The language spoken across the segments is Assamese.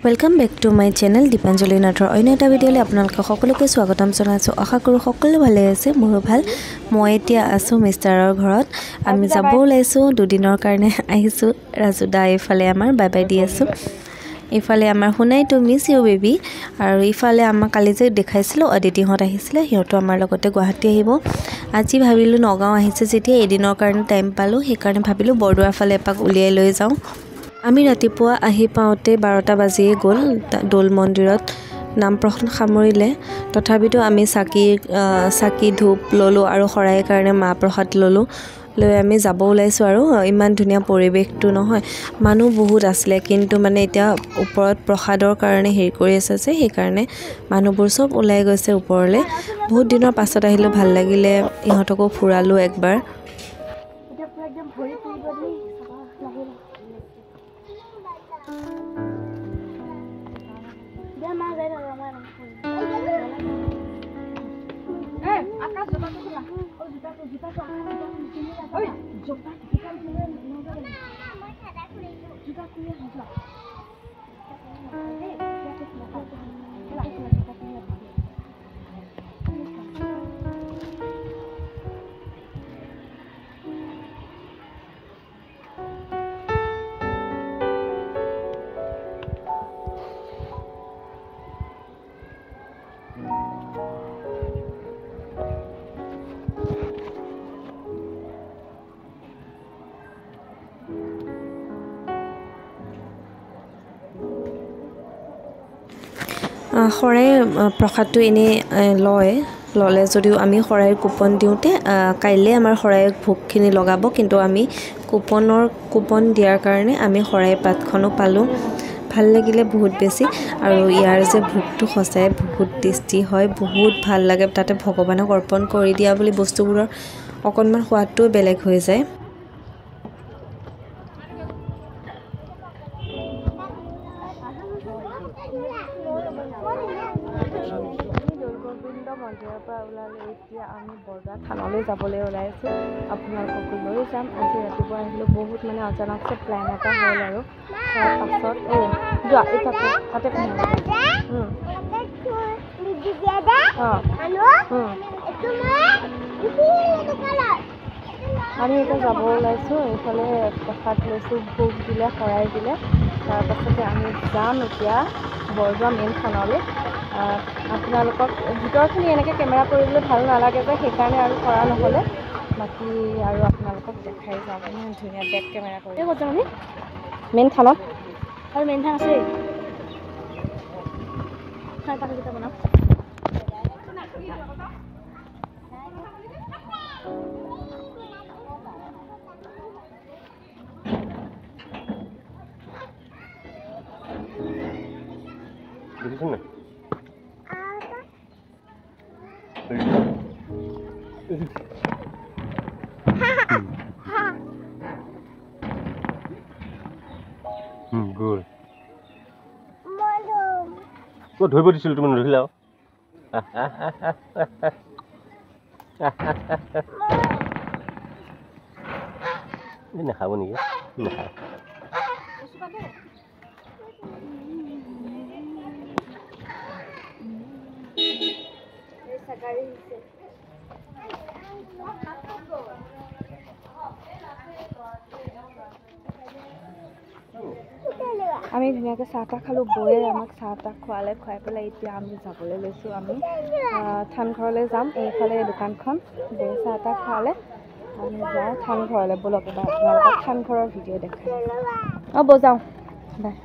Welcome back to my channel Dipanjali नाथर अन्य এটা ভিডিওলে আপোনালোকক সকলোকে স্বাগতম জনাইছো। আশা কৰো সকলো ভালে আছে। মোৰো ভাল। মই এতিয়া আছো মিষ্টাৰৰ ঘৰত। আমি যাব ওলাইছো দুদিনৰ কাৰণে আহিছো। ৰাজুদা ইফালে আমাৰ বাই বাই দি আছো। ইফালে আমাৰ শুনাই টু মিছ ইউ বেবি আৰু ইফালে আমাৰ কালি যে দেখাইছিলো অদিতিহঁত আহিছিলে হিহঁতো আমাৰ লগতে গুৱাহাটী আহিব। আজি ভাবিলো নগাঁও আহিছে যেতিয়া এদিনৰ কাৰণে টাইম পালো সেইকাৰণে ভাবিলো বৰদোৱাৰ ফালে এপাক উলিয়াই লৈ যাওঁ। আমি ৰাতিপুৱা আহি পাওঁতে 12টা বাজিয়ে গ'ল। দৌল মন্দিৰত নাম প্ৰসন্ন সামৰিলে তথাপিতো আমি চাকি ধূপ ললো আৰু শৰাইৰ কাৰণে মা প্ৰসাদ ললো লৈ আমি যাব ওলাইছো। আৰু ইমান ধুনীয়া পৰিৱেশটো নহয়, মানুহ বহুত আছিলে কিন্তু মানে এতিয়া ওপৰত প্ৰসাদৰ কাৰণে হেৰি কৰি আছে যে সেইকাৰণে মানুহবোৰ চব ওলাই গৈছে ওপৰলে। বহুত দিনৰ পাছত আহিলো, ভাল লাগিলে। ইহঁতকো ফুৰালো একবাৰ। শৰাই প্ৰসাদটো এনেই ল'লে যদিও আমি শৰাইৰ কুপন দিওঁতে কাইলৈ আমাৰ শৰাইৰ ভোগখিনি লগাব, কিন্তু আমি কুপন দিয়াৰ কাৰণে আমি শৰাই পাতখনো পালোঁ। ভাল লাগিলে বহুত বেছি। আৰু ইয়াৰ যে ভোগটো সঁচাই বহুত টেষ্টি হয়, বহুত ভাল লাগে। তাতে ভগৱানক অৰ্পণ কৰি দিয়া বুলি বস্তুবোৰৰ অকণমান সোৱাদটোও বেলেগ হৈ যায়। মন্দিৰৰ পৰা ওলালে এতিয়া আমি বৰদোৱা থানলৈ যাবলৈ ওলাইছোঁ। আপোনালোককো লৈ যাম। আজি ৰাতিপুৱা আহিলোঁ, বহুত মানে অচানকছে প্লেন এটা হ'ল আৰু তাৰপাছত যোৱা এই তাতে আমি এতিয়া যাব ওলাইছোঁ। এইফালে প্ৰসাদ লৈছোঁ, ভোগ দিলে, শৰাই দিলে। তাৰপাছতে আমি যাম এতিয়া বৰদোৱা মেইন থানলৈ। আপোনালোকক ভিতৰখিনি এনেকৈ কেমেৰা কৰিবলৈ ভাল নালাগে যে সেইকাৰণে আৰু কৰা নহ'লে। বাকী আৰু আপোনালোকক দেখাই যাওঁ। ইমান ধুনীয়া বেক কেমেৰা কৰি কৈছে আমি মেইন থানত আৰু মেইন থান আছে। বনাম good. What do you want to do? আমি ধুনীয়াকৈ চাহ তাহ খালোঁ। বৌয়ে আমাক চাহ তাহ খুৱাই পেলাই এতিয়া আমি যাবলৈ লৈছোঁ। আমি থানঘৰলৈ যাম। এইফালে দোকানখন বৌয়ে চাহ তাহ খোৱালে আমি যাওঁ থানঘৰলৈ। ব'লক এবাৰ আপোনালোকক থানঘৰৰ ভিডিঅ' দেখাই। বৌ যাওঁ বাই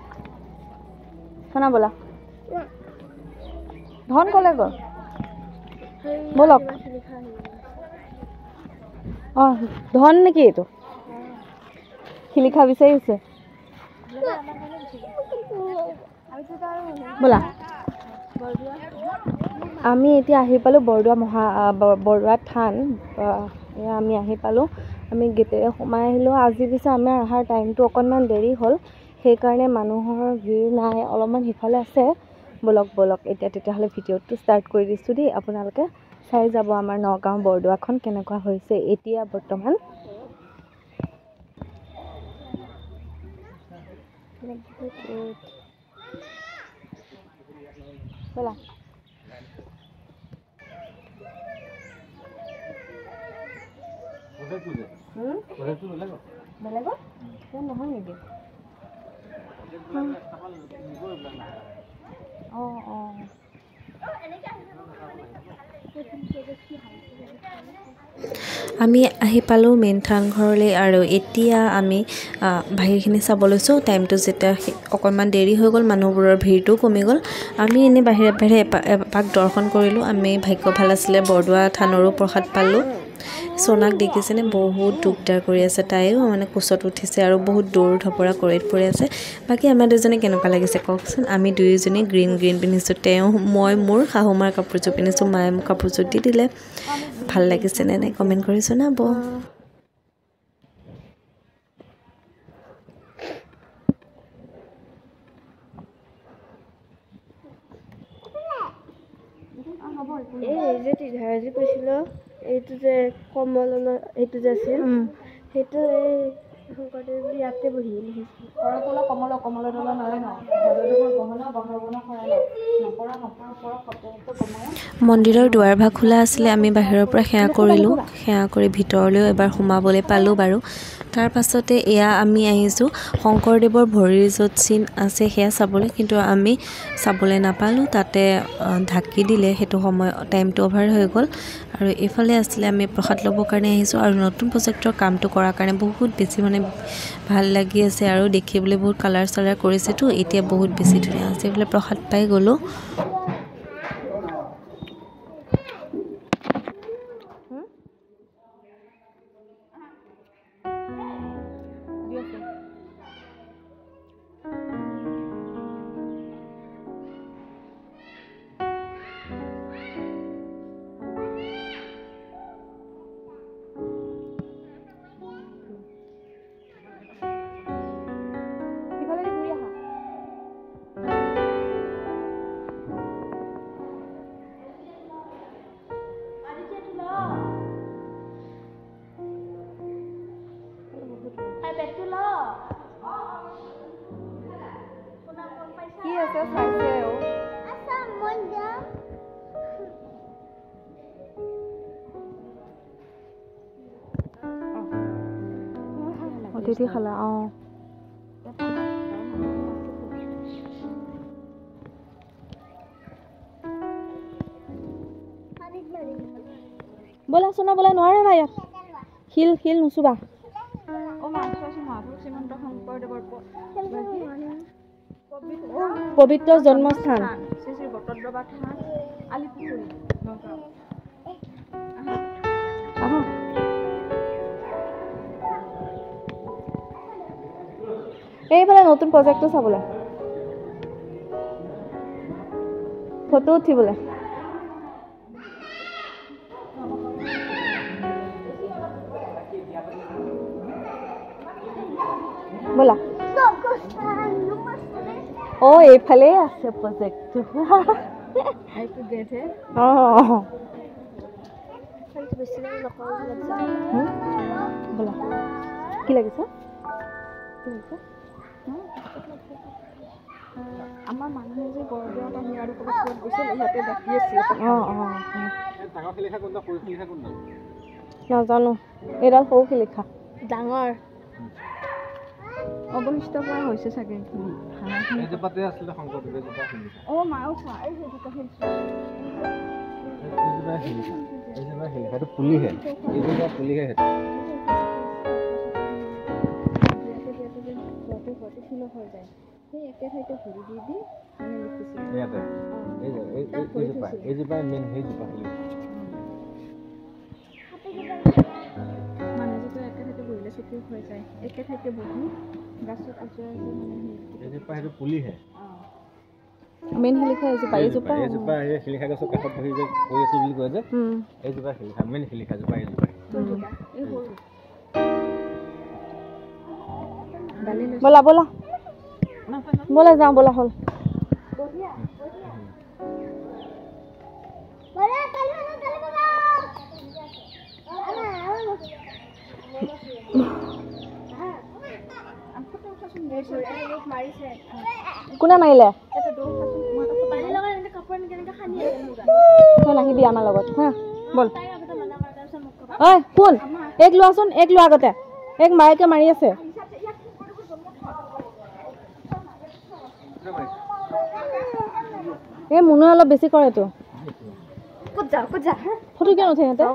শুনা ব'লা। ধন ক'লে গ'ল? ব'লক। ধন নেকি এইটো? শিলিখা বিচাৰিছে। ব'লা। আমি এতিয়া আহি পালোঁ বৰদোৱা থান। আমি আহি পালোঁ। আমি গেটেৰে সোমাই আহিলোঁ। আজি পিছে আমাৰ অহাৰ টাইমটো অকণমান দেৰি হ'ল, সেইকাৰণে মানুহৰ ভিৰ নাই, অলপমান সিফালে আছে। ব'লক এতিয়া তেতিয়াহ'লে ভিডিঅ'টো ষ্টাৰ্ট কৰি দিছোঁ দেই। আপোনালোকে চাই যাব আমাৰ নগাঁও বৰদোৱাখন কেনেকুৱা হৈছে এতিয়া বৰ্তমান। ব'লা বেলেগত নহয় নেকি অঁ অঁ আমি আহি পালোঁ মেইন থানঘৰলৈ আৰু এতিয়া আমি বাহিৰখিনি চাব লৈছোঁ টাইমটো যেতিয়া অকণমান দেৰি হৈ গ'ল মানুহবোৰৰ ভিৰটোও কমি গ'ল আমি এনেই বাহিৰে বাহিৰে এপাক দৰ্শন কৰিলোঁ আমি ভাগ্য ভাল আছিলে বৰদোৱা থানৰো প্ৰসাদ পালোঁ সোনাক দেখিছেনে বহুত দিগদাৰ কৰি আছে তাইও মানে কোচত উঠিছে আৰু বহুত দৌৰ ধপৰা কৰিত পৰি আছে বাকী আমাৰ দুজনী কেনেকুৱা লাগিছে কওকচোন আমি দুয়োজনী গ্ৰীণ পিন্ধিছোঁ তেওঁ মই মোৰ শাহুমাৰ কাপোৰযোৰ পিন্ধিছোঁ মায়ে মোক কাপোৰযোৰ দি দিলে ভাল লাগিছেনে নাই কমেণ্ট কৰি জনাব এই যে টিধাৰ যে কৈছিলোঁ এইটো যে কমলৰ এইটো যে আছিল সেইটো এই শংকৰদেৱ ইয়াতে বহি লিখিছিল কৰতলা কমলৰ তলা নহয় মন্দিৰৰ দুৱাৰভাগ খোলা আছিলে আমি বাহিৰৰ পৰা সেৱা কৰিলোঁ সেৱা কৰি ভিতৰলৈও এবাৰ সোমাবলৈ পালোঁ বাৰু তাৰ পাছতে এয়া আমি আহিছোঁ শংকৰদেৱৰ ভৰিৰ য'ত চিন আছে সেয়া চাবলৈ কিন্তু আমি চাবলৈ নাপালোঁ তাতে ঢাকি দিলে সেইটো সময় টাইমটো অভাৰ হৈ গ'ল আৰু এইফালে আছিলে আমি প্ৰসাদ ল'বৰ কাৰণে আহিছোঁ আৰু নতুন প্ৰজেক্টৰ কামটো কৰাৰ কাৰণে বহুত বেছি মানে ভাল লাগি আছে আৰু দেখিবলৈ বহুত কালাৰ চালাৰ কৰিছেতো এতিয়া বহুত বেছি ধুনীয়া আছে এইফালে প্ৰসাদ পাই গ'লোঁ কি আছে চাইছে অতিথি খালা অঁ ব'লা চোনা ব'লা নোৱাৰে বা ইয়াত শিল নুচুবা পবিত্ৰ জন্মস্থান শ্ৰী শ্ৰী বটদ্ৰৱা থান আলিপুখুৰী নগাঁও এইফালে নতুন প্ৰজেক্টটো চাবলৈ ফটো উঠিবলৈ ব'লা অঁ এইফালে আছে প্ৰজেক্টটো অঁ ব'লা কি লাগিছে আমাৰ মানুহে যে বৰদোৱাত আহি আৰু ক'ৰবাত গৈছিল ইহঁতে দেখি আছিল নাজানো এইডাল সৰু শিলিখা ডাঙৰ অৱশিষ্ট পৰা হৈছে চাগে অঁ মাও খোৱা এই পুলিহে হৈ যায় সেই একে ঠাইতে ভৰি দি দি মানে লিখিছিল ইয়াতে এইজোপা মেইন সেইজোপা মানুহজোপা একে ঠাইতে বহিলে চুটি হৈ যায় একে ঠাইতে বহি গাছত আঁচোৰাই মানে এইজোপা সেইটো পুলিহে মেইন শিলিখা এইজোপা এইজোপা এই শিলিখা গছৰ কাষত বহি যে কৈ আছো বুলি কয় যে এইজোপা শিলিখা মেইন শিলিখাজোপা এইজোপা ব'লা ব'লা ব'লা যাওঁ ব'লা হ'ল কোনে মাৰিলে পিছত নাহিবি আমাৰ লগত হা বল ঐ শুন এক লোৱাচোন এক লোৱা আগতে এক মায়েকে মাৰি আছে এই মুনুৱে অলপ বেছি কৰে তো ক'ত যা ফটো কিয় নুঠে সিহঁতে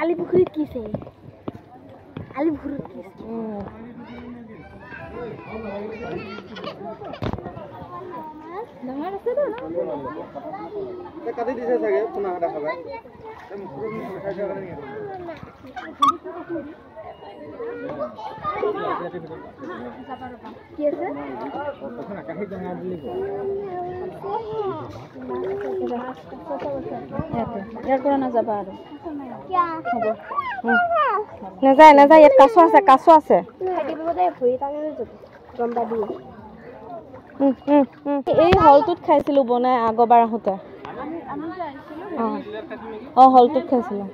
আলিপুখুৰীত কি আছে আলিপুখুৰীত কি আছে ডাঙৰ আছে তো না কাটি দিছে চাগে পুনা হাটা খাবা কি আছে আকাশী ডাঙৰ বুলি কয় ইয়াৰ পৰা নাযাবা আৰু নাযায় নাযায় ইয়াত কাছ আছে এই হলটোত খাইছিলো বনাই আগৰবাৰ আহোঁতে হলটোত খাইছিলো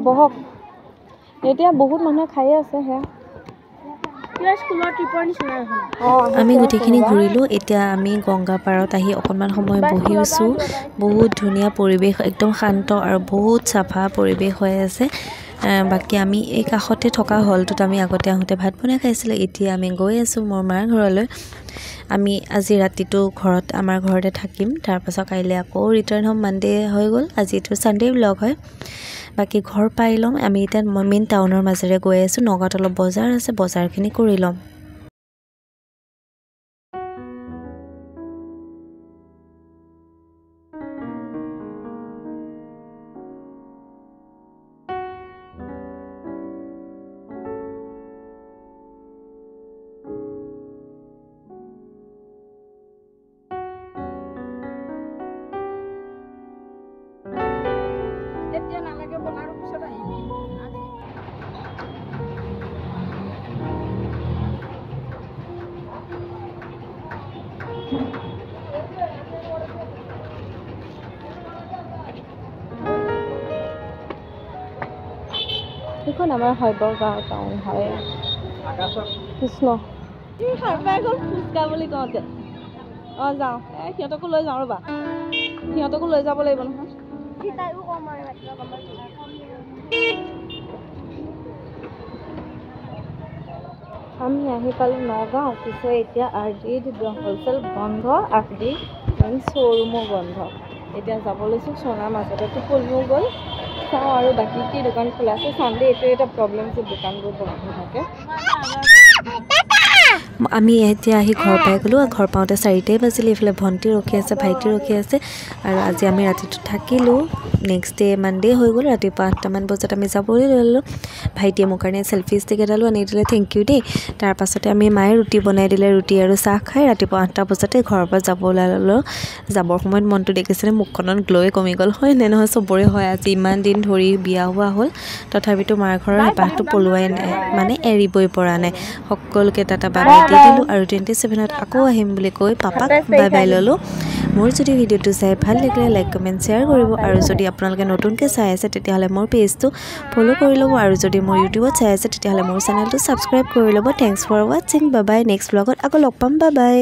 বহক এতিয়া বহুত মানুহে খায়ে আছে সেয়া আমি গোটেইখিনি ঘূৰিলোঁ এতিয়া আমি গংগা পাৰত আহি অকণমান সময় বহিছোঁ বহুত ধুনীয়া পৰিৱেশ একদম শান্ত আৰু বহুত চাফা পৰিৱেশ হৈ আছে বাকী আমি এই কাষতে থকা হলটোত আমি আগতে আহোঁতে ভাত বনাই খাইছিলোঁ এতিয়া আমি গৈ আছোঁ মোৰ মাৰ ঘৰলৈ আমি আজি ৰাতিটো আমাৰ ঘৰতে থাকিম তাৰপাছত কাইলৈ আকৌ ৰিটাৰ্ণ হ'ম মানডে হৈ গ'ল আজিতো ছানডে ব্লগ হয় বাকী ঘৰ পাই ল'ম আমি এতিয়া মেইন টাউনৰ মাজেৰে গৈ আছোঁ নগাঁৱত অলপ বজাৰ আছে বজাৰখিনি কৰি ল'ম এইখন আমাৰ শৈবগাঁও টাউন হয় কৃষ্ণ ফুচকা বুলি কওঁতে যাওঁ সিহঁতকো লৈ যাওঁ ৰ'বা সিহঁতকো লৈ যাব লাগিব নহয় আমি আহি পালোঁ নগাঁও পিছে এতিয়া RD হ'লচেল বন্ধ RD শ্ব'ৰুমো বন্ধ এতিয়া যাব লৈছোঁ সোণাৰ মাজতে টোপনিও গ'ল চাওঁ আৰু বাকী কি দোকান খোলা আছে চানডে এইটোৱে এটা প্ৰব্লেম যে দোকানবোৰ বন্ধ থাকে আমি এতিয়া আহি ঘৰ পাই গ'লোঁ ঘৰ পাওঁতে 4টাই বাজিলে এইফালে ভণ্টি ৰখি আছে ভাইটি ৰখি আছে আৰু আজি আমি ৰাতিটো থাকিলোঁ নেক্সট ডে মানডে হৈ গ'ল ৰাতিপুৱা 8টামান বজাত আমি যাবলৈ ল'লোঁ ভাইটিয়ে মোৰ কাৰণে চেল্ফি ষ্টিক এডালো আনি দিলে থেংক ইউ দেই তাৰপাছতে আমি মায়ে ৰুটি বনাই দিলে ৰুটি আৰু চাহ খাই ৰাতিপুৱা 8টা বজাতে ঘৰৰ পৰা যাব ওলালোঁ যাবৰ সময়ত মনটো দেখিছিলে মুখখনত গ্ল'য়ে কমি গ'ল হয় নে নহয় চবৰে হয় আজি ইমান দিন ধৰি বিয়া হোৱা হ'ল তথাপিতো মাৰ ঘৰৰ হেঁপাহটো পলোৱাই নাই মানে এৰিবই পৰা নাই সকলোকে টাটা বাই বাই দি দিলোঁ আৰু 27ত আকৌ আহিম বুলি কৈ পাপাক বাই বাই ল'লোঁ মোৰ যদি ভিডিঅ'টো চাই ভাল লাগিলে লাইক কমেণ্ট শ্বেয়াৰ কৰিব আৰু যদি আপোনালোকে নতুনকৈ চাই আছে তেতিয়াহ'লে মোৰ পেজটো ফ'ল' কৰি ল'ব আৰু যদি মোৰ ইউটিউবত চাই আছে তেতিয়াহ'লে মোৰ চেনেলটো ছাবস্ক্ৰাইব কৰি ল'ব থেংকছ ফৰ ৱাচিং বাই বাই নেক্সট ব্লগত আকৌ লগ পাম বাই বাই